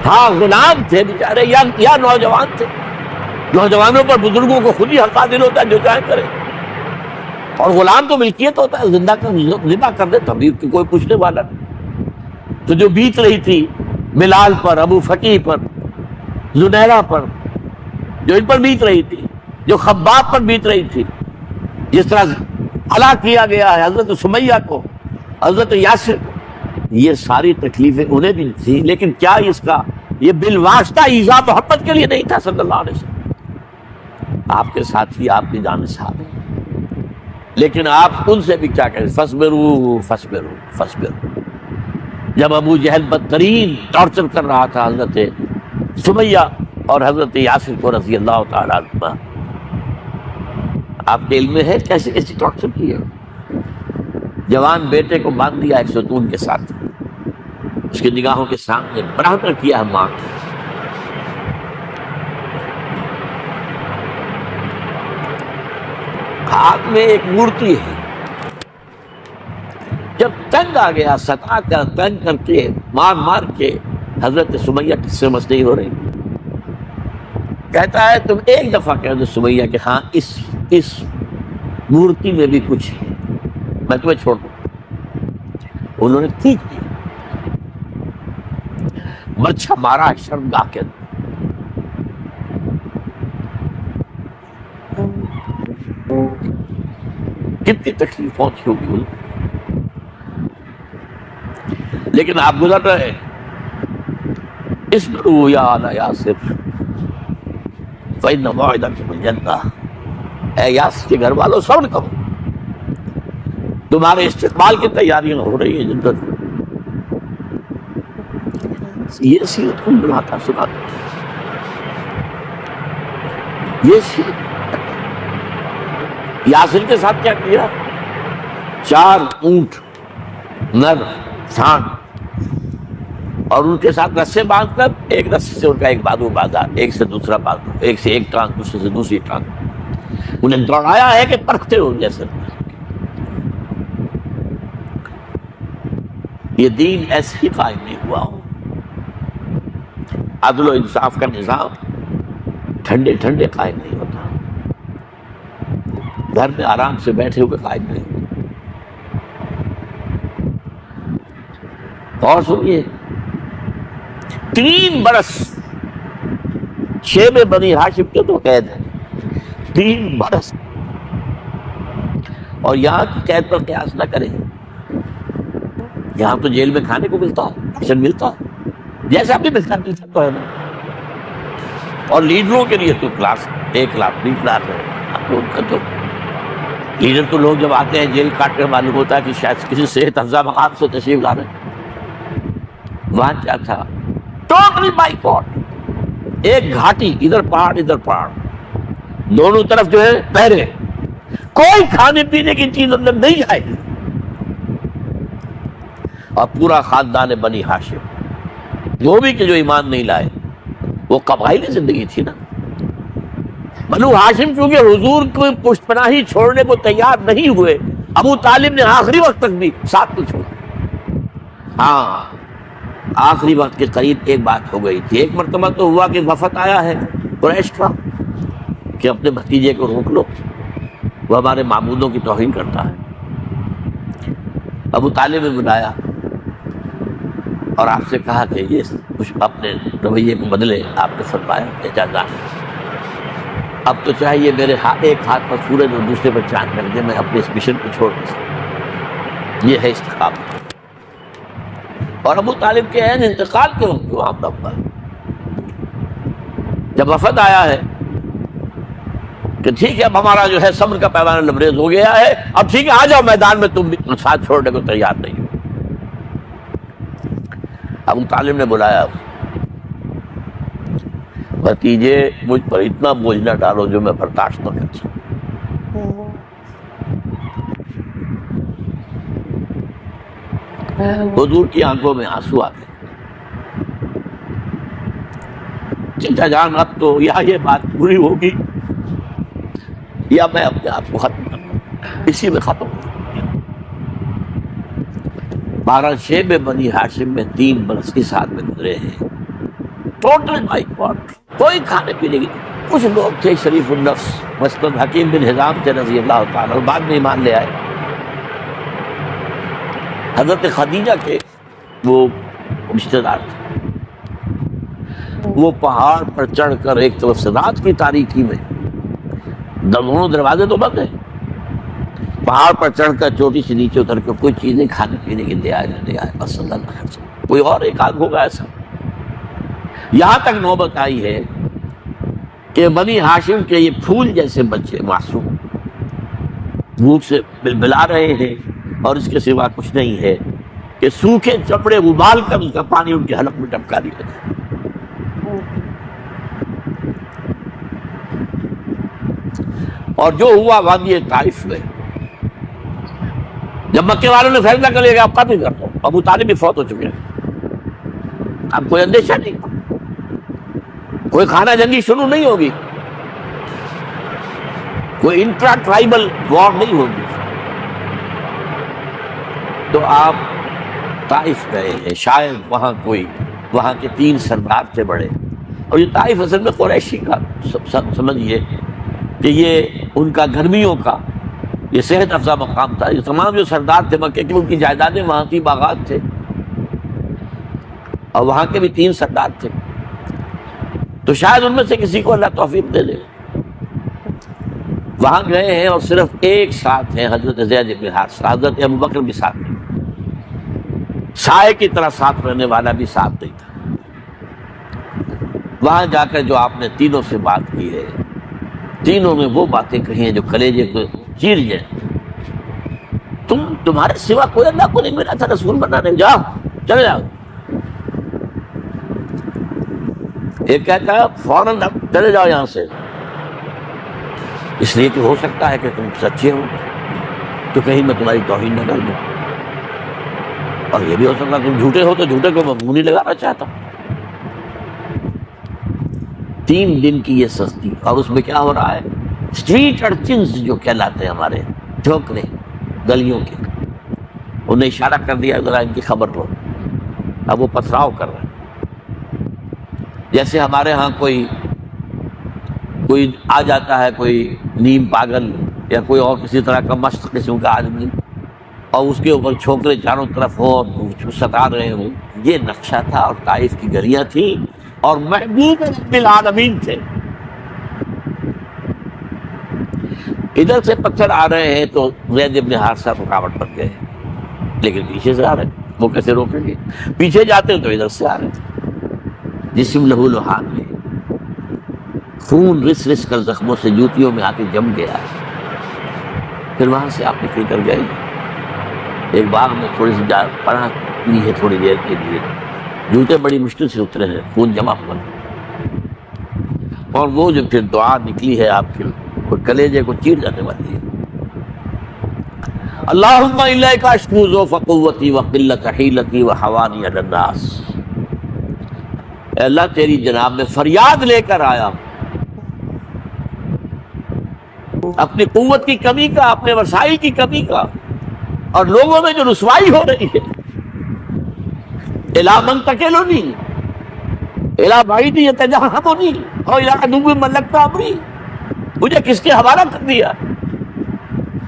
ہاں غلام تھے بیچارے یا نوجوان تھے. نوجوانوں پر بزرگوں کو خود ہی حق حاصل ہوتا ہے جو چاہے کرے. اور غلام تو ملکیت ہوتا ہے, زندہ کر دے تبھی کوئی پوچھنے والا نہیں. تو جو بیت رہی تھی بلال پر, ابو فقیہ پر, زنیرہ پر, جو ان پر بیت رہی تھی, جو خباب پر بیت رہی تھی, جس طرح ہلاک کیا گیا ہے حضرت سمیہ کو, حضرت یاسر کو, یہ ساری تکلیفیں انہیں بھی تھی. لیکن کیا اس کا یہ بالواسطہ ایذا محمد کے لیے نہیں تھا صلی اللہ علیہ وسلم. آپ کے ساتھی آپ کی جان صاحب ہیں, لیکن آپ ان سے بھی کیا کہیں, فصبروا فصبروا فصبروا. جب ابو جہل بدترین ٹارچر کر رہا تھا حضرت سمیہ اور حضرت یاسر کو رضی اللہ تعالیٰ عنہ, آپ کے علم میں ہے کیسے کیسی ٹارچر کی ہے. جوان بیٹے کو باندھ دیا ایک ستون کے ساتھ, اس کی نگاہوں کے سامنے برہنہ کیا ہے ماں کو. ہاتھ میں ایک مورتی ہے. جب تنگ آ گیا, ستا کر تنگ کر کے مار مار کے حضرت سمیہ کس سے مس نہیں ہو رہی, کہتا ہے تم ایک دفعہ کہہ دو سمیہ کہ ہاں اس مورتی میں بھی کچھ ہے, میں تمہیں چھوڑ دوں. انہوں نے ٹھیک کیا, برچھا مارا شرمگاہ کے اندر. کتنی تکلیف پہنچی ہوگی انہیں, لیکن آپ گزر رہے. اصبروا یا آل یاسر فإن موعدکم الجنہ. اے یاسر کے گھر والوں صبر کرو, تمہارے استقبال کی تیاریاں ہو رہی ہیں جنت. یہ سیرت کون بناتا سناتا, یہ سیرت. یاسر کے ساتھ کیا کیا, 4 اونٹ نر سانڈ, اور ان کے ساتھ رسے باندھ کر ایک رسے سے ان کا ایک بازو باندھا, ایک سے دوسرا بازو, ایک سے ایک ٹانگ, دوسرے سے دوسری ٹانگ. انہیں دوڑایا ہے کہ پرکھتے ہو جیسے. یہ دین ایسے ہی قائم نہیں ہوا ہو. عدل و انصاف کا نظام ٹھنڈے ٹھنڈے قائم نہیں ہوتا, گھر میں آرام سے بیٹھے ہوئے قائم نہیں ہوتا. اور سنیے, 3 برس شیب بنی ہاشم کے تو قید ہے, 3 برس. اور یہاں کی قید پر قیاس نہ کریں. یہاں تو جیل میں کھانے کو ملتا ہے, راشن ملتا ہے, جیسا بھی ملتا تو ہے نا. اور لیڈروں کے لیے تو کلاس 1 لاکھ 2 لاکھ ہے. ان کا تو لیڈر تو لوگ جب آتے ہیں جیل کاٹ کر معلوم ہوتا ہے کہ شاید کسی صحت افزا مقام سے تشریف لا رہے ہیں. وہاں کیا تھا, ٹوٹلی بائیکاٹ. ایک گھاٹی, ادھر پہاڑ ادھر پہاڑ, دونوں طرف جو ہے پہرے, کوئی کھانے پینے کی چیز اندر نہیں جائے گی. اور پورا خاندان بنی ہاشم, وہ بھی کہ جو ایمان نہیں لائے, وہ قبائلی زندگی تھی نا. بنو ہاشم چونکہ حضور کو پشت پناہی چھوڑنے کو تیار نہیں ہوئے, ابو طالب نے آخری وقت تک بھی ساتھ نہیں چھوڑا. ہاں آخری وقت کے قریب ایک بات ہو گئی تھی. ایک مرتبہ تو ہوا کہ وفد آیا ہے قریش کا کہ اپنے بھتیجے کو روک لو, وہ ہمارے معبودوں کی توہین کرتا ہے. ابو طالب نے بلایا اور آپ سے کہا کہ یہ کچھ اپنے رویے کو بدلے. آپ نے فرمایا کہ جانا, اب تو چاہیے میرے ایک ہاتھ پر سورج اور دوسرے پر چاند رکھ دے, میں اپنے اس مشن کو چھوڑ نہیں سکتا. یہ ہے استقامت. اور ابو طالب کے عین انتقال کے وقت جو آپ پر جب وفد آیا ہے کہ ٹھیک ہے اب ہمارا جو ہے صبر کا پیمانہ لبریز ہو گیا ہے, اب ٹھیک ہے آ جاؤ میدان میں, تم بھی ساتھ چھوڑنے کو تیار نہیں ہو. ابو طالب نے بلایا, بھتیجے مجھ پر اتنا بوجھ نہ ڈالو جو میں برداشت نہ کر سکوں. حضور کی آنکھوں میں آنسو آ گئے. چچا جان اب تو یا یہ بات پوری ہوگی یا میں اپنے آپ کو ختم کروں, اسی میں ختم ہو. 12 شیب بنی ہاشم میں 3 برس کے ساتھ میں گزرے ہیں. ٹوٹل بائیکاٹ، کوئی کھانے پینے کی۔ کچھ لوگ تھے شریف النفس، مثلاً حکیم بن حزام تھے رضی اللہ تعالیٰ، اور بعد میں ایمان لے آئے۔ حضرت خدیجہ کے وہ رشتہ دار تھے، وہ پہاڑ پر چڑھ کر ایک طرف سے رات کی تاریکی میں، دونوں دروازے تو بند ہیں، پہاڑ پر چڑھ کر چوٹی سے نیچے اتر کے کوئی چیزیں کھانے پینے کے لے آئے بس اللہ، کوئی اور ایک آدھ ہوگا ایسا۔ یہاں تک نوبت آئی ہے کہ بنی ہاشم کے یہ پھول جیسے بچے معصوم بھوک سے بلبلا رہے ہیں، اور اس کے سوا کچھ نہیں ہے کہ سوکھے چپڑے ابال کر اس کا پانی ان کے حلق میں ٹپکا دیا جائے۔ اور جو ہوا وادی طائف میں، جب مکے والوں نے فیصلہ کر لیا کہ آپ قتل کر دو، ابو طالب بھی فوت ہو چکے ہیں، اب کوئی اندیشہ نہیں، کوئی خانہ جنگی شروع نہیں ہوگی، کوئی انٹرا ٹرائبل وار نہیں ہوگی، تو آپ طائف گئے ہیں۔ شاید وہاں کے 3 سردار تھے بڑے، اور یہ طائف اصل میں قریشی کا سمجھیے کہ یہ ان کا گرمیوں کا یہ صحت افزا مقام تھا۔ یہ تمام جو سردار تھے مکے کے، ان کی جائیدادیں وہاں کی، باغات تھے، اور وہاں کے بھی 3 سردار تھے، تو شاید ان میں سے کسی کو اللہ توفیق دے دے۔ وہاں گئے ہیں اور صرف ایک ساتھ ہیں، حضرت زید بن حارثہ، حضرت ابوبکر بھی ساتھ نہیں، سائے کی طرح ساتھ رہنے والا بھی ساتھ نہیں تھا۔ وہاں جا کر جو آپ نے تینوں سے بات کی ہے، تینوں نے وہ باتیں کہی ہیں جو کلیجے کو چیر جائیں۔ تمہارے سوا کوئی اللہ کو نہیں ملا تھا رسول بنانے، جاؤ چلے جاؤ۔ ایک کہتا ہے فوراً اب چلے جاؤ یہاں سے، اس لیے کہ ہو سکتا ہے کہ تم سچے ہو تو کہیں میں تمہاری توہین نہ کر دوں، اور یہ بھی ہو سکتا ہے تم جھوٹے ہو تو جھوٹے کو میں منہ نہیں لگانا چاہتا۔ 3 دن کی یہ سستی، اور اس میں کیا ہو رہا ہے، اسٹریٹ ارچنز جو کہلاتے ہیں ہمارے ٹھوکرے گلیوں کے، انہیں اشارہ کر دیا ذرا ان کی خبر لو، اب وہ پتھراؤ کر رہے ہیں۔ جیسے ہمارے ہاں کوئی آ جاتا ہے، کوئی نیم پاگل یا کوئی اور کسی طرح کا مست قسم کا آدمی، اور اس کے اوپر چھوکرے چاروں طرف ہو اور ستا رہے ہوں، یہ نقشہ تھا، اور طائف کی گلیاں تھیں، اور محبوب رب العالمین تھے۔ ادھر سے پتھر آ رہے ہیں تو زید بن حارثہ رکاوٹ بن گئے، لیکن پیچھے سے آ رہے ہیں، وہ کیسے روکیں گے؟ پیچھے جاتے ہیں تو ادھر سے آ رہے ہیں، جسم لہو لہان میں، خون رس رس کر زخموں سے جوتیوں میں آ کے جم گیا۔ پھر وہاں سے آپ نکل کر گئے ایک باغ میں، تھوڑی سی پناہ لی ہے تھوڑی دیر کے لیے، جوتے بڑی مشکل سے اترے ہیں، خون جمع ہوا، اور وہ جو پھر دعا نکلی ہے آپ کی، وہ کلیجے کو چیر جانے والی ہے۔ اللہم الیک اشکو ضعف قوتی وقلت حیلتی وحوانی علی الناس، اے اللہ تیری جناب میں فریاد لے کر آیا اپنی قوت کی کمی کا، اپنے وسائل کی کمی کا، اور لوگوں میں جو رسوائی ہو رہی ہے۔ الا من تکلنی الا بعید یتجہمنی اور الا عدو ملکت امری، مجھے کس کے حوالہ کر دیا؟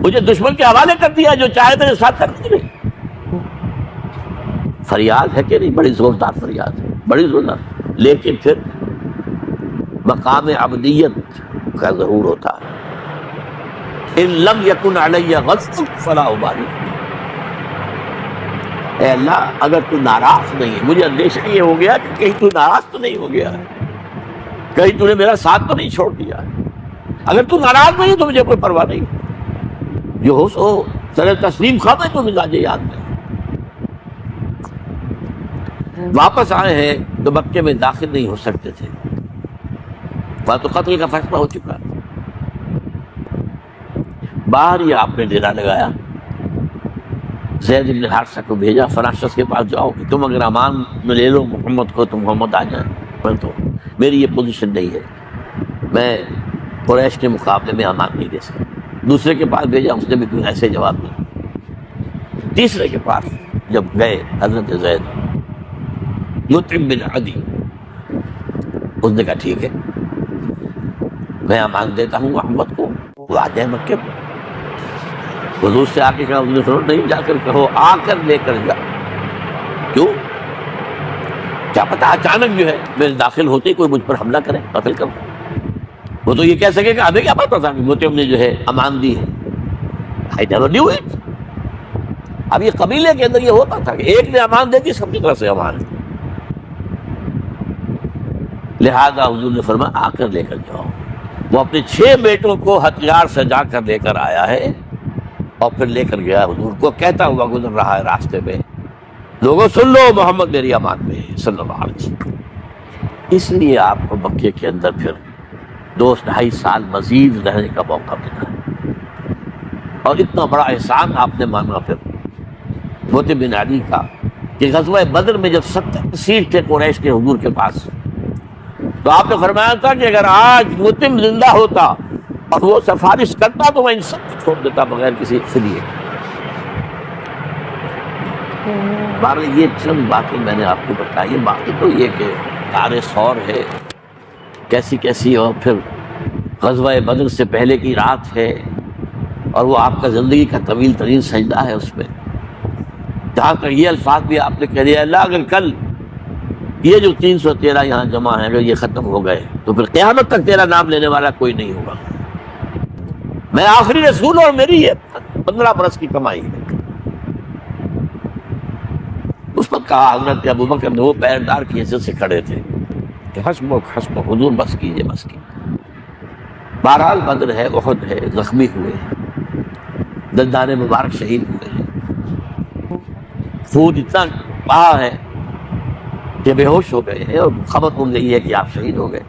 مجھے دشمن کے حوالے کر دیا، جو چاہے میرے ساتھ کر دے۔ فریاد ہے کہ نہیں؟ بڑی زوردار فریاد ہے، بڑی زوردار، لیکن پھر مقام عبدیت کا ضرور ہوتا ہے۔ ان لم یکن علی غضب فلا ابالی، اے اللہ اگر تو ناراض نہیں ہے، مجھے اندیشہ یہ ہو گیا کہ کہیں تو ناراض تو نہیں ہو گیا ہے، کہیں تو نے میرا ساتھ تو نہیں چھوڑ دیا ہے۔ اگر تو ناراض نہیں ہے تو مجھے کوئی پرواہ نہیں، جو ہو سو سر تسلیم خواہ تو مزاج یاد میں۔ واپس آئے ہیں تو مکے میں داخل نہیں ہو سکتے تھے، وہاں تو قتل کا فیصلہ ہو چکا، باہر ہی آپ نے ڈیرا لگایا، زید بن حارثہ کو بھیجا، فلاں شخص کے پاس جاؤ کہ تم اگر امان میں لے لو محمد کو تو محمد آ جائیں، میں تو میری یہ پوزیشن نہیں ہے، میں قریش کے مقابلے میں امان نہیں دے سکتا۔ دوسرے کے پاس بھیجا، اس نے بھی کوئی ایسے جواب نہیں۔ تیسرے کے پاس جب گئے حضرت زید، مطعم بن عدی، اس نے کہا ٹھیک ہے، میں امان دیتا ہوں محمد کو، وہ آ جائے مکے میں۔ حضور سے آ کے کہا، حضور نے فرمایا نہیں، جا کر کہو آ کر لے کر جا۔ کیوں؟ کیا پتا اچانک جو ہے میرے داخل ہوتے ہی کوئی مجھ پر حملہ کرے، قتل کرے۔ وہ تو یہ کہہ سکے کہ ہمیں کیا پتا تھا کہ مطعم نے جو ہے امان دی ہے، I never knew it۔ اب یہ قبیلے کے اندر یہ ہوتا تھا کہ ایک نے امان دے دی، سب کی طرف سے امان ہے۔ لہذا حضور نے فرمایا آ کر لے کر جاؤ۔ وہ اپنے 6 بیٹوں کو ہتھیار سجا کر لے کر آیا ہے اور پھر لے کر گیا حضور کو، کہتا ہوا گزر رہا ہے راستے میں، لوگوں سن لو محمد میری امان میں ہے صلی اللہ علیہ وسلم۔ اس لیے آپ کو مکے کے اندر پھر 2.5 سال مزید رہنے کا موقع ملا، اور اتنا بڑا احسان آپ نے مانا پھر مطعم بن عدی کا کہ غزوہ بدر میں جب 70 سیٹ تھے قریش کے حضور کے پاس، تو آپ نے فرمایا تھا کہ اگر آج مطعم زندہ ہوتا اور وہ سفارش کرتا تو میں ان سب کو چھوڑ دیتا بغیر کسی فدیے کے۔ بہرحال یہ چند باتیں میں نے آپ کو بتائی، باقی تو یہ کہ تارے سور ہے کیسی کیسی، اور پھر غزوہ بدر سے پہلے کی رات ہے، اور وہ آپ کا زندگی کا طویل ترین سجدہ ہے اس میں، جہاں تک یہ الفاظ بھی آپ نے کہہ دیا، اللہ اگر کل یہ جو 313 یہاں جمع ہیں اگر یہ ختم ہو گئے تو پھر قیامت تک تیرا نام لینے والا کوئی نہیں ہوگا، میں آخری رسول اور میری یہ 15 برس کی کمائی ہے۔ اس وقت کہا حضرت ابوبکر نے، وہ پیردار کی حیثیت سے کھڑے تھے کہ حسبک حسبک، حضور بس کیجئے بس کیجئے۔ بہرحال بدر ہے، احد ہے، زخمی ہوئے ہیں، دندان مبارک شہید ہوئے ہیں، خون اتنا بہا ہے کہ بے ہوش ہو گئے ہیں، اور خبر مل گئی ہے کہ آپ شہید ہو گئے۔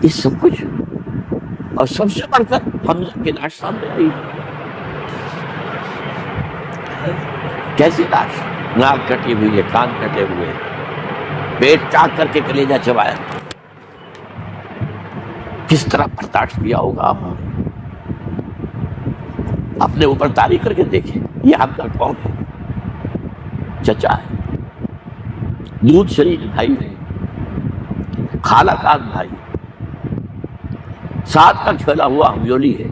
یہ سب کچھ، اور سب سے بڑھ کر حمزہ کی لاش سامنے آئی، کیسی لاش، ناک کٹی ہوئی ہے، کان کٹے ہوئے ہیں، پیٹ چاک کر کے کلیجہ چبایا، کس طرح برداشت کیا ہوگا۔ اپنے اوپر تاریخ کر کے دیکھیں، یہ حمزہ کون ہے؟ چچا ہے، دودھ شریک بھائی ہے، خالہ کا بھائی، ساتھ کا کھیلا ہوا ہمجولی ہے،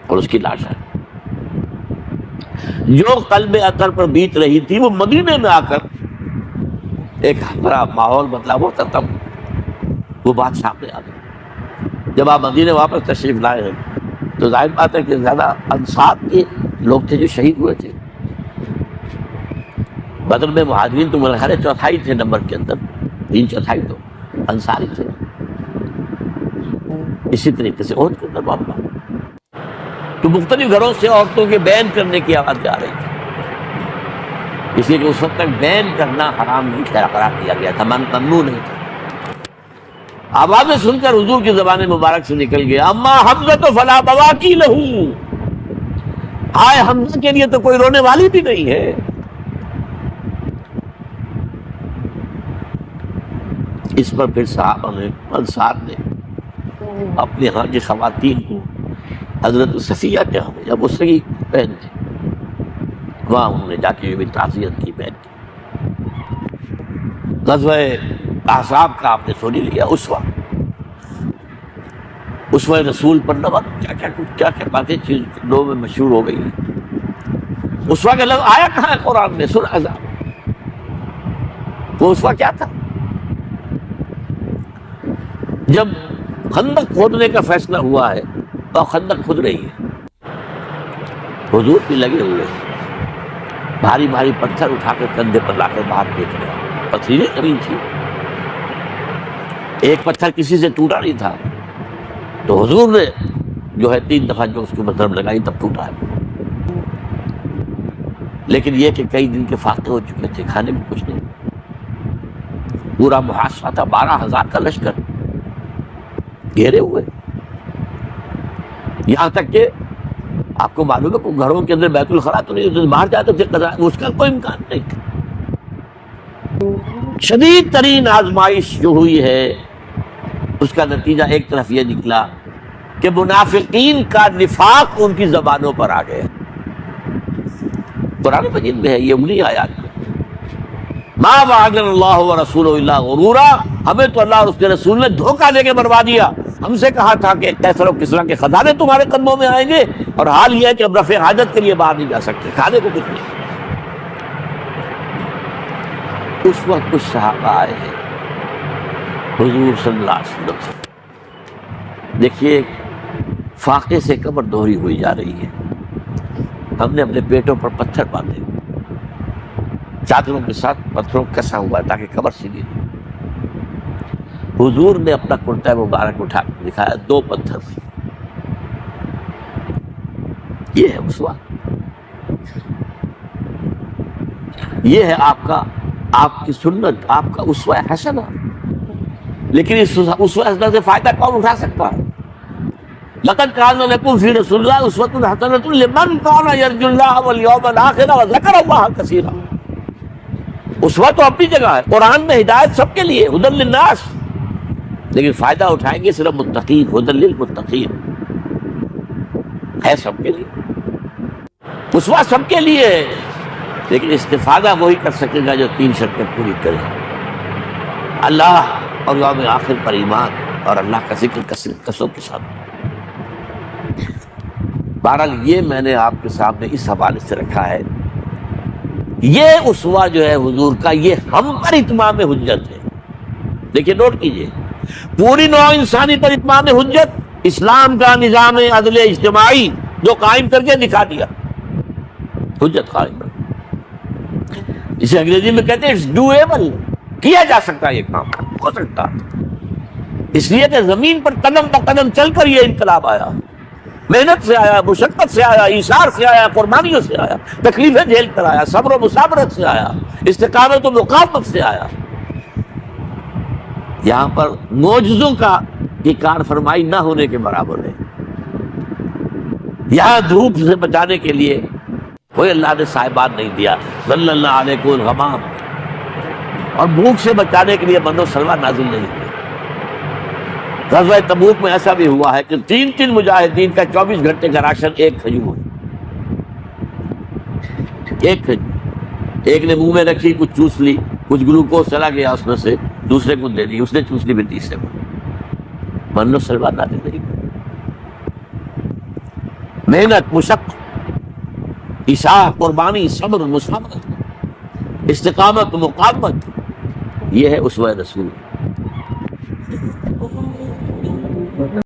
اور اس کی لاش ہے۔ جو قلب اطہر پر بیت رہی تھی وہ مدینے میں آ کر ایک بڑا ماحول بدلا ہوا تھا، تب وہ بات سامنے آ گئی۔ جب آپ مدینے واپس تشریف لائے ہیں تو ظاہر بات ہے کہ زیادہ انصار کے لوگ تھے جو شہید ہوئے تھے۔ بدر میں مہاجرین تو میرے خیال ہے 4تھائی تھے نمبر کے اندر، 3/4 تو انصاری تھے۔ اسی طریقے سے احد کے اندر معاملہ، تو مختلف گھروں سے عورتوں کے بین کرنے کی آواز آ رہی تھی، اس لیے کہ اس وقت تک بین کرنا حرام نہیں قرار دیا گیا تھا، ممنوع نہیں تھا۔ آوازیں سن کر حضور کی زبان مبارک سے نکل گیا، اما حمزہ تو فلا بواکی لہو، ہائے حمزہ کے لیے تو کوئی رونے والی بھی نہیں ہے۔ اس پر پھر صحابہ نے، انصار نے اپنے ہاں کی خواتین کو حضرت صفیہ کے ہاں جب اس کی بہن تھی، وہاں انہوں نے جا کے بھی تعزیت کی بہن کی۔ غزوہ احزاب کا آپ نے سنی لیا، اسوہ رسول پر نہ کیا باتیں چیز لوگوں میں مشہور ہو گئی۔ اسوہ کا لفظ آیا کہاں ہے قرآن میں؟ سورہ احزاب۔ وہ اسوہ کیا تھا؟ جب خندق کھودنے کا فیصلہ ہوا ہے تو خندق کھود رہی ہے، حضور بھی لگے ہوئے ہیں، بھاری بھاری پتھر اٹھا کر کندھے پر لا کر باہر پھینک رہے ہیں، پتھریلیں زمین تھی، ایک پتھر کسی سے ٹوٹا نہیں تھا، تو حضور نے جو ہے 3 دفعہ جو اس کو ضرب لگائی تب ٹوٹا ہے۔ لیکن یہ کہ کئی دن کے فاقے ہو چکے تھے، کھانے میں کچھ نہیں، پورا محاصرہ تھا، 12,000 کا لشکر گھیرے ہوئے، یہاں تک کہ آپ کو معلوم ہے کہ گھروں کے اندر بیت الخلا تو نہیں، باہر جاتے تھے قضاء، اس کا کوئی امکان نہیں تھا۔ شدید ترین آزمائش جو ہوئی ہے اس کا نتیجہ ایک طرف یہ نکلا کہ منافقین کا نفاق ان کی زبانوں پر آ گیا۔ قرآن مجید میں ہے یہ، انہی آیات میں ما وعدنا اللہ ورسولہ الا غرورا، ہمیں تو اللہ اور اس کے رسول نے دھوکہ دے کے بروا دیا۔ ہم سے کہا تھا کہ کیسر و کسریٰ کے خزانے تمہارے قدموں میں آئیں گے، اور حال یہ ہے کہ اب رفع حاجت کے لیے باہر نہیں جا سکتے، کھانے کو کچھ نہیں۔ اس وقت کچھ صحابہ آئے ہیں حضور صلی اللہ علیہ وسلم سے، دیکھیے فاقے سے قبر دوہری ہوئی جا رہی ہے، ہم نے اپنے پیٹوں پر پتھر باندھے، چادروں کے ساتھ پتھروں کسا ہوا ہے تاکہ قبر سیدھی ہو۔ حضور نے اپنا کرتا مبارک اٹھا کے دکھایا، 2 پتھر، یہ ہے اسوہ، یہ ہے آپ کی سنت، آپ کا اسوہ حسنہ۔ لیکن اس اسوہ حسنہ سے فائدہ کون اٹھا سکتا ہے؟ لقد کان لکم فی رسول اللہ اسوۃ حسنۃ لمن کان یرجو اللہ والیوم الآخر وذکر اللہ کثیرا۔ اسوہ تو اپنی جگہ ہے، قرآن میں ہدایت سب کے لیے، ھدی للناس، لیکن فائدہ اٹھائیں گے صرف متقین، ھدی للمتقین ہے سب کے لیے، اسوہ سب کے لیے ہے، لیکن استفادہ وہی کر سکے گا جو 3 شرطیں پوری کرے، اللہ اور یوم آخر پر ایمان اور اللہ کا ذکر کثرت کے ساتھ۔ بہرحال یہ میں نے آپ کے سامنے اس حوالے سے رکھا ہے، یہ اسوہ جو ہے حضور کا، یہ ہم پر اتمام حجت ہے۔ دیکھیے نوٹ کیجئے، پوری نوع انسانی پر اتمام حجت، اسلام کا نظام عدل اجتماعی جو قائم کر کے دکھا دیا، حجت قائم ہے، اسے انگریزی میں کہتے ہیں اٹس ڈویبل، کیا جا سکتا ہے، یہ کام ہو سکتا، اس لیے کہ زمین پر قدم بہ قدم چل کر یہ انقلاب آیا، محنت سے آیا، مشقت سے آیا، ایثار سے آیا، قربانیوں سے آیا، تکلیفیں جھیل کر آیا، صبر و مصابرت سے آیا، استقامت و مقاومت سے آیا۔ یہاں پر معجزوں کی کار فرمائی نہ ہونے کے برابر ہے۔ یہاں دھوپ سے بچانے کے لیے کوئی اللہ نے صاحبان نہیں دیا، صلی اللہ علیہ الغمام، اور بھوک سے بچانے کے لیے من و سلوہ نازل نہیں کیا۔ غزوہ تبوک میں ایسا بھی ہوا ہے کہ 3 مجاہدین کا 24 گھنٹے کا راشن ایک کھجور، ایک نے منہ میں رکھی، کچھ چوس لی، کچھ گلوکوز چلا گیا اس میں سے، دوسرے کو دے دی، اس نے چوس لی، پھر تیسرے کو، من و سلوہ نازل نہیں کیا۔ محنت، مشقت، ایثار، قربانی، صبر، مصابرت، استقامت، مقاومت، یہ ہے اسوہ رسول۔